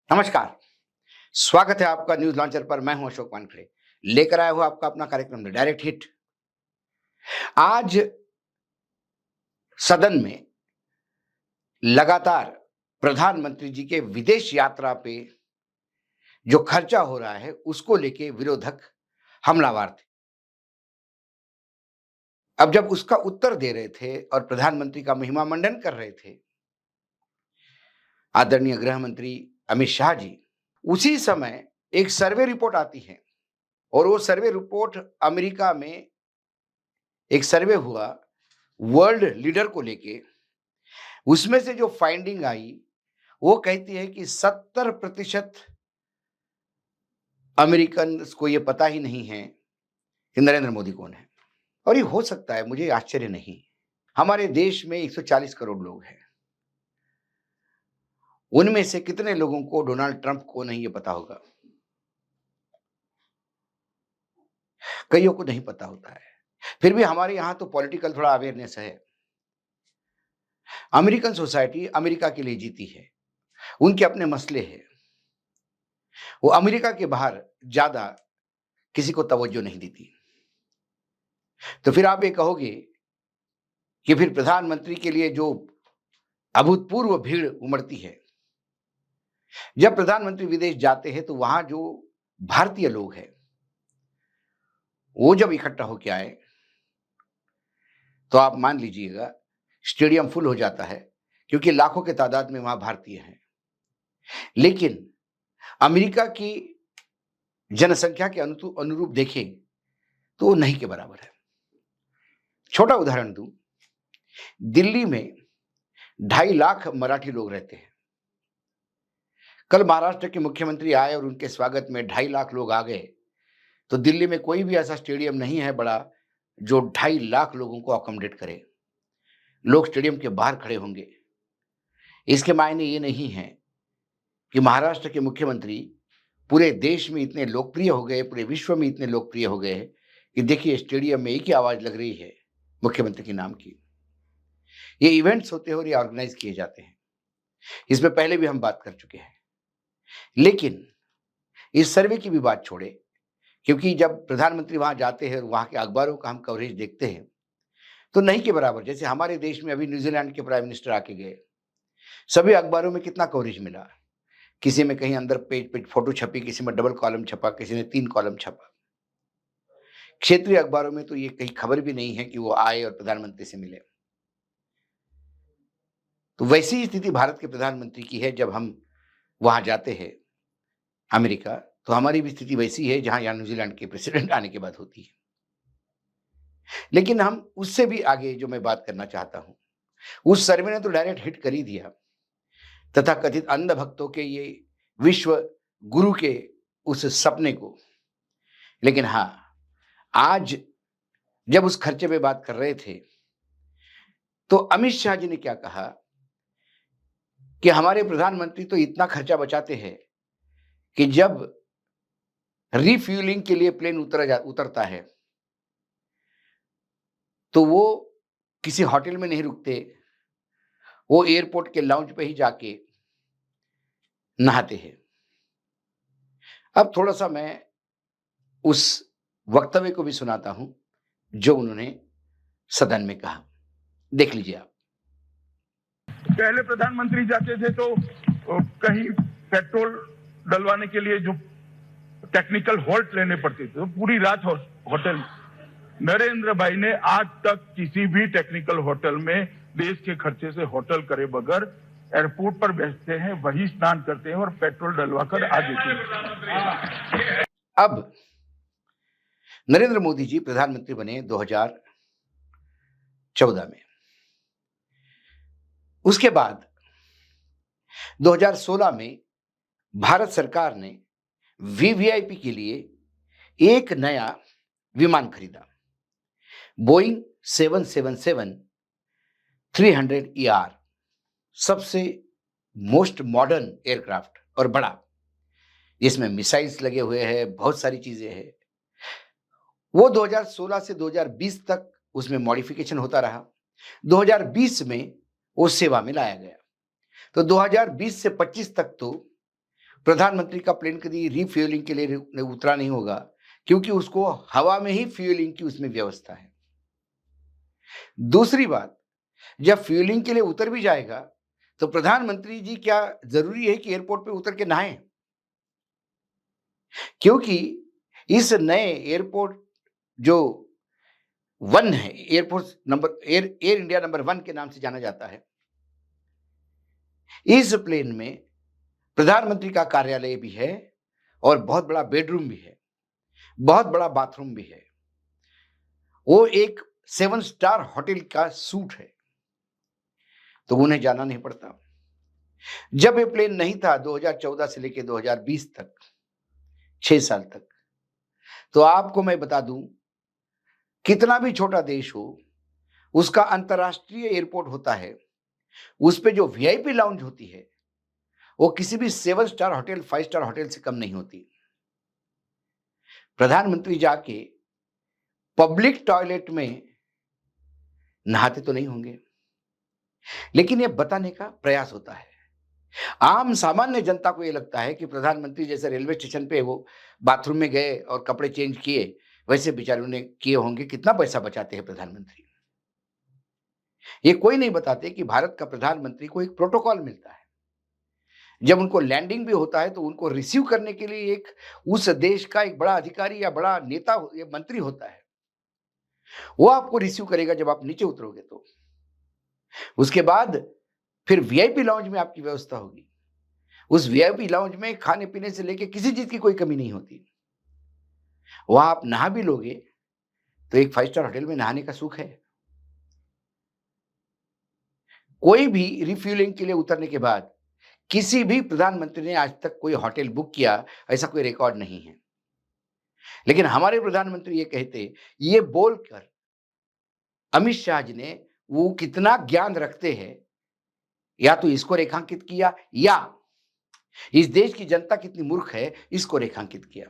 नमस्कार। स्वागत है आपका न्यूज लॉन्चर पर। मैं हूं अशोक वानखेड़े, लेकर आया हूं आपका अपना कार्यक्रम डायरेक्ट हिट। आज सदन में लगातार प्रधानमंत्री जी के विदेश यात्रा पे जो खर्चा हो रहा है उसको लेके विरोधक हमलावर थे। अब जब उसका उत्तर दे रहे थे और प्रधानमंत्री का महिमा मंडन कर रहे थे आदरणीय गृह मंत्री अमित शाह जी, उसी समय एक सर्वे रिपोर्ट आती है और वो सर्वे रिपोर्ट अमेरिका में एक सर्वे हुआ वर्ल्ड लीडर को लेके। उसमें से जो फाइंडिंग आई वो कहती है कि 70% अमेरिकन को ये पता ही नहीं है कि नरेंद्र मोदी कौन है। और ये हो सकता है, मुझे आश्चर्य नहीं। हमारे देश में 140 करोड़ लोग हैं, उनमें से कितने लोगों को डोनाल्ड ट्रंप कौन है ये पता होगा? कईयों को नहीं पता होता है। फिर भी हमारे यहाँ तो पॉलिटिकल थोड़ा अवेयरनेस है। अमेरिकन सोसाइटी अमेरिका के लिए जीती है, उनके अपने मसले हैं। वो अमेरिका के बाहर ज्यादा किसी को तवज्जो नहीं देती। तो फिर आप ये कहोगे कि फिर प्रधानमंत्री के लिए जो अभूतपूर्व भीड़ उमड़ती है, जब प्रधानमंत्री विदेश जाते हैं तो वहां जो भारतीय लोग हैं वो जब इकट्ठा होकर आए तो आप मान लीजिएगा स्टेडियम फुल हो जाता है, क्योंकि लाखों के तादाद में वहां भारतीय हैं। लेकिन अमेरिका की जनसंख्या के अनुरूप देखें तो वो नहीं के बराबर है। छोटा उदाहरण दूं, दिल्ली में 2.5 लाख मराठी लोग रहते हैं। कल महाराष्ट्र के मुख्यमंत्री आए और उनके स्वागत में 2.5 लाख लोग आ गए। तो दिल्ली में कोई भी ऐसा स्टेडियम नहीं है बड़ा जो 2.5 लाख लोगों को अकोमोडेट करे। लोग स्टेडियम के बाहर खड़े होंगे। इसके मायने ये नहीं है कि महाराष्ट्र के मुख्यमंत्री पूरे देश में इतने लोकप्रिय हो गए, पूरे विश्व में इतने लोकप्रिय हो गए कि देखिए स्टेडियम में एक ही आवाज लग रही है मुख्यमंत्री के नाम की। ये इवेंट्स होते हैं और ये ऑर्गेनाइज किए जाते हैं। इसमें पहले भी हम बात कर चुके हैं। लेकिन इस सर्वे की भी बात छोड़े, क्योंकि जब प्रधानमंत्री वहां जाते हैं और वहां के अखबारों का हम कवरेज देखते हैं तो नहीं के बराबर। जैसे हमारे देश में अभी न्यूजीलैंड के प्राइम मिनिस्टर आके गए, सभी अखबारों में कितना कवरेज मिला। किसी में कहीं अंदर पेज पे फोटो छपी, किसी में डबल कॉलम छपा, किसी ने 3 कॉलम छपा। क्षेत्रीय अखबारों में तो ये कहीं खबर भी नहीं है कि वो आए और प्रधानमंत्री से मिले। तो वैसी ही स्थिति भारत के प्रधानमंत्री की है। जब हम वहां जाते हैं अमेरिका, तो हमारी भी स्थिति वैसी है जहां यहाँ न्यूजीलैंड के प्रेसिडेंट आने के बाद होती है। लेकिन हम उससे भी आगे जो मैं बात करना चाहता हूं, उस सर्वे ने तो डायरेक्ट हिट कर ही दिया तथा कथित अंध भक्तों के ये विश्व गुरु के उस सपने को। लेकिन हाँ, आज जब उस खर्चे पे बात कर रहे थे तो अमित शाह जी ने क्या कहा कि हमारे प्रधानमंत्री तो इतना खर्चा बचाते हैं कि जब रिफ्यूलिंग के लिए प्लेन उतरता है तो वो किसी होटल में नहीं रुकते, वो एयरपोर्ट के लाउंज पे ही जाके नहाते हैं। अब थोड़ा सा मैं उस वक्तव्य को भी सुनाता हूं जो उन्होंने सदन में कहा। देख लीजिए आप। पहले प्रधानमंत्री जाते थे तो कहीं पेट्रोल डलवाने के लिए जो टेक्निकल हॉल्ट लेने पड़ते थे तो पूरी रात होटल। नरेंद्र भाई ने आज तक किसी भी टेक्निकल होटल में देश के खर्चे से होटल करे बगैर एयरपोर्ट पर बैठते हैं, वही स्नान करते हैं और पेट्रोल डलवाकर आ देते हैं। अब नरेंद्र मोदी जी प्रधानमंत्री बने 2014 में। उसके बाद 2016 में भारत सरकार ने वीवीआईपी के लिए एक नया विमान खरीदा, बोइंग 777-300ER, सबसे मोस्ट मॉडर्न एयरक्राफ्ट और बड़ा, जिसमें मिसाइल्स लगे हुए हैं, बहुत सारी चीजें हैं। वो 2016 से 2020 तक उसमें मॉडिफिकेशन होता रहा। 2020 में वो सेवा में लाया गया। तो 2020 से 25 तक तो प्रधानमंत्री का प्लेन कभी रिफ्यूलिंग के लिए उतरा नहीं होगा, क्योंकि उसको हवा में ही फ्यूलिंग की उसमें व्यवस्था है। दूसरी बात, जब फ्यूलिंग के लिए उतर भी जाएगा, तो प्रधानमंत्री जी क्या जरूरी है कि एयरपोर्ट पे उतर के नहाएं? क्योंकि इस नए एयरपोर्ट जो वन है, air force number air India number 1 के नाम से जाना जाता है, इस प्लेन में प्रधानमंत्री का कार्यालय भी है और बहुत बड़ा बेडरूम भी है, बहुत बड़ा बाथरूम भी है। वो एक 7 स्टार होटल का सूट है, तो उन्हें जाना नहीं पड़ता। जब ये प्लेन नहीं था 2014 से लेकर 2020 तक, 6 साल तक, तो आपको मैं बता दूं, कितना भी छोटा देश हो, उसका अंतर्राष्ट्रीय एयरपोर्ट होता है, उस पे जो वीआईपी लाउंज होती है, वो किसी भी 7 स्टार होटल, 5 स्टार होटल से कम नहीं होती। प्रधानमंत्री जाके पब्लिक टॉयलेट में नहाते तो नहीं होंगे, लेकिन ये बताने का प्रयास होता है। आम सामान्य जनता को ये लगता है कि प्रधानमंत्री जैसे रेलवे स्टेशन पे वो बाथरूम में गए और कपड़े चेंज किए, वैसे बेचारों ने किए होंगे। कितना पैसा बचाते हैं प्रधानमंत्री? ये कोई नहीं बताते कि भारत का प्रधानमंत्री को एक प्रोटोकॉल मिलता है। जब उनको लैंडिंग भी होता है, तो उनको रिसीव करने के लिए एक उस देश का एक बड़ा अधिकारी या बड़ा नेता या मंत्री होता है, वो आपको रिसीव करेगा जब आप नीचे उतरोगे। तो उसके बाद फिर वीआईपी लाउंज में आपकी व्यवस्था होगी। उस वीआईपी लाउंज में खाने पीने से लेके किसी चीज की कोई कमी नहीं होती। वहां आप नहा भी लोगे तो एक 5 स्टार होटल में नहाने का सुख है। कोई भी रिफ्यूलिंग के लिए उतरने के बाद किसी भी प्रधानमंत्री ने आज तक कोई होटल बुक किया, ऐसा कोई रिकॉर्ड नहीं है। लेकिन हमारे प्रधानमंत्री ये कहते, ये बोलकर अमित शाह जी ने वो कितना ज्ञान रखते हैं, या तो इसको रेखांकित किया, या इस देश की जनता कितनी मूर्ख है, इसको रेखांकित किया।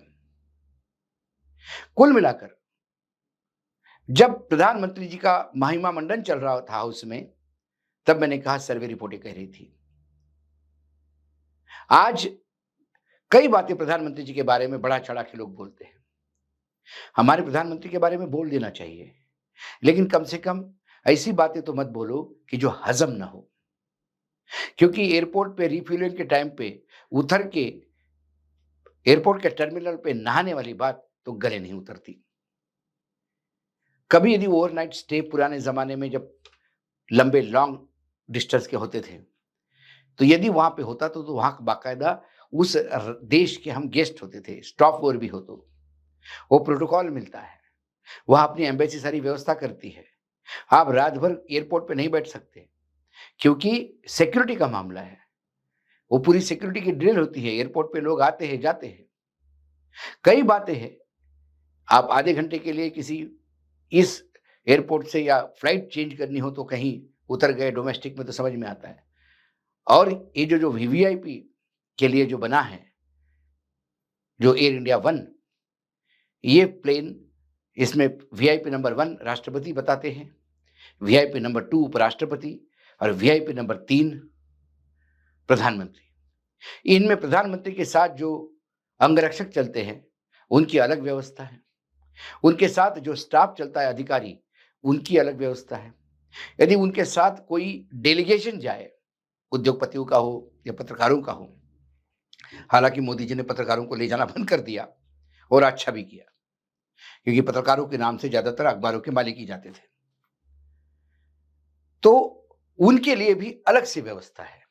कुल मिलाकर जब प्रधानमंत्री जी का महिमा मंडन चल रहा था हाउस में, तब मैंने कहा सर्वे रिपोर्टें कह रही थी। आज कई बातें प्रधानमंत्री जी के बारे में बढ़ा चढ़ा के लोग बोलते हैं। हमारे प्रधानमंत्री के बारे में बोल देना चाहिए, लेकिन कम से कम ऐसी बातें तो मत बोलो कि जो हजम ना हो। क्योंकि एयरपोर्ट पे रिफ्यूलिंग के टाइम पे उतर के एयरपोर्ट के टर्मिनल पे नहाने वाली बात तो गले नहीं उतरती। कभी यदि ओवरनाइट स्टे पुराने जमाने में जब लंबे लॉन्ग डिस्टेंस के होते थे, तो यदि वहां पे होता तो वहां बाकायदा उस देश के हम गेस्ट होते थे, स्टॉप ओवर भी हो तो वो प्रोटोकॉल मिलता है, वहां अपनी एम्बेसी सारी व्यवस्था करती है। आप रात भर एयरपोर्ट पे नहीं बैठ सकते, क्योंकि सिक्योरिटी का मामला है। वो पूरी सिक्योरिटी की ड्रिल होती है, एयरपोर्ट पे लोग आते हैं जाते हैं। कई बातें हैं, आप आधे घंटे के लिए किसी इस एयरपोर्ट से या फ्लाइट चेंज करनी हो तो कहीं उतर गए डोमेस्टिक में, तो समझ में आता है। और ये जो वीवीआईपी के लिए जो बना है, जो एयर इंडिया 1, ये प्लेन, इसमें वीआईपी नंबर 1 राष्ट्रपति बताते हैं, वीआईपी नंबर 2 उपराष्ट्रपति, और वीआईपी नंबर 3 प्रधानमंत्री। इनमें प्रधानमंत्री के साथ जो अंगरक्षक चलते हैं, उनकी अलग व्यवस्था है। उनके साथ जो स्टाफ चलता है, अधिकारी, उनकी अलग व्यवस्था है। यदि उनके साथ कोई डेलीगेशन जाए, उद्योगपतियों का हो या पत्रकारों का हो, हालांकि मोदी जी ने पत्रकारों को ले जाना बंद कर दिया, और अच्छा भी किया, क्योंकि पत्रकारों के नाम से ज्यादातर अखबारों के मालिक ही जाते थे। तो उनके लिए भी अलग से व्यवस्था है।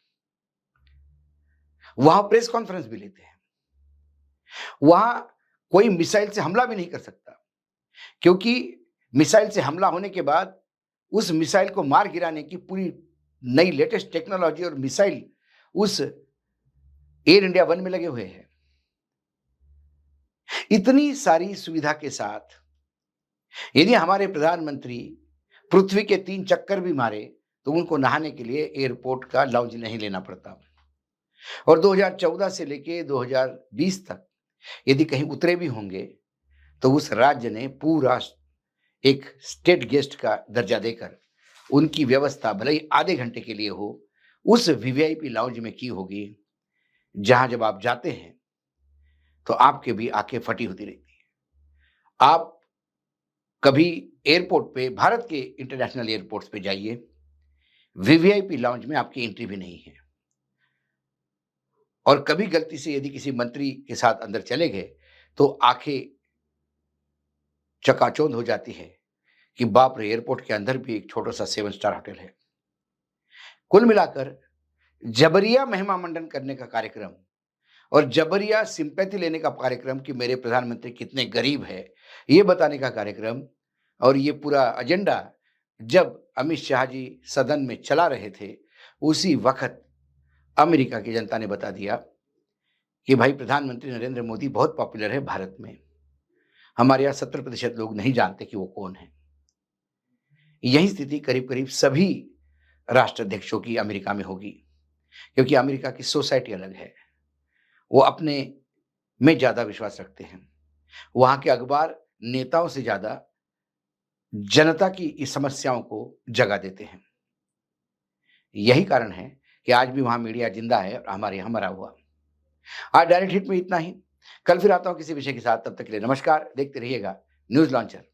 वहां प्रेस कॉन्फ्रेंस भी लेते हैं। वहां कोई मिसाइल से हमला भी नहीं कर सकता, क्योंकि मिसाइल से हमला होने के बाद उस मिसाइल को मार गिराने की पूरी नई लेटेस्ट टेक्नोलॉजी और मिसाइल उस एयर इंडिया 1 में लगे हुए हैं। इतनी सारी सुविधा के साथ यदि हमारे प्रधानमंत्री पृथ्वी के 3 चक्कर भी मारे, तो उनको नहाने के लिए एयरपोर्ट का लाउंज नहीं लेना पड़ता। और 2014 से लेके 2020 तक यदि कहीं उतरे भी होंगे, तो उस राज्य ने पूरा एक स्टेट गेस्ट का दर्जा देकर उनकी व्यवस्था भले ही आधे घंटे के लिए हो, उस वीवीआईपी लाउंज में की होगी। जहां जब आप जाते हैं तो आपके भी आंखें फटी होती रहती है। आप कभी एयरपोर्ट पे, भारत के इंटरनेशनल एयरपोर्ट्स पे जाइए, वीवीआईपी लाउंज में आपकी एंट्री भी नहीं है। और कभी गलती से यदि किसी मंत्री के साथ अंदर चले गए तो आंखें चकाचौंध हो जाती है कि बाप रे, एयरपोर्ट के अंदर भी एक छोटा सा 7 स्टार होटल है। कुल मिलाकर जबरिया महिमा मंडन करने का कार्यक्रम और जबरिया सिंपैथी लेने का कार्यक्रम कि मेरे प्रधानमंत्री कितने गरीब है, ये बताने का कार्यक्रम और ये पूरा एजेंडा जब अमित शाह जी सदन में चला रहे थे, उसी वक्त अमेरिका की जनता ने बता दिया कि भाई प्रधानमंत्री नरेंद्र मोदी बहुत पॉपुलर है भारत में। हमारे यहाँ 70% लोग नहीं जानते कि वो कौन है। यही स्थिति करीब करीब सभी राष्ट्राध्यक्षों की अमेरिका में होगी, क्योंकि अमेरिका की सोसाइटी अलग है। वो अपने में ज्यादा विश्वास रखते हैं। वहां के अखबार नेताओं से ज्यादा जनता की इस समस्याओं को जगा देते हैं। यही कारण है कि आज भी वहां मीडिया जिंदा है और हमारे यहां मरा हुआ। आज डायरेक्ट हिट में इतना ही। कल फिर आता हूं किसी विषय के साथ। तब तक के लिए नमस्कार। देखते रहिएगा न्यूज लॉन्चर।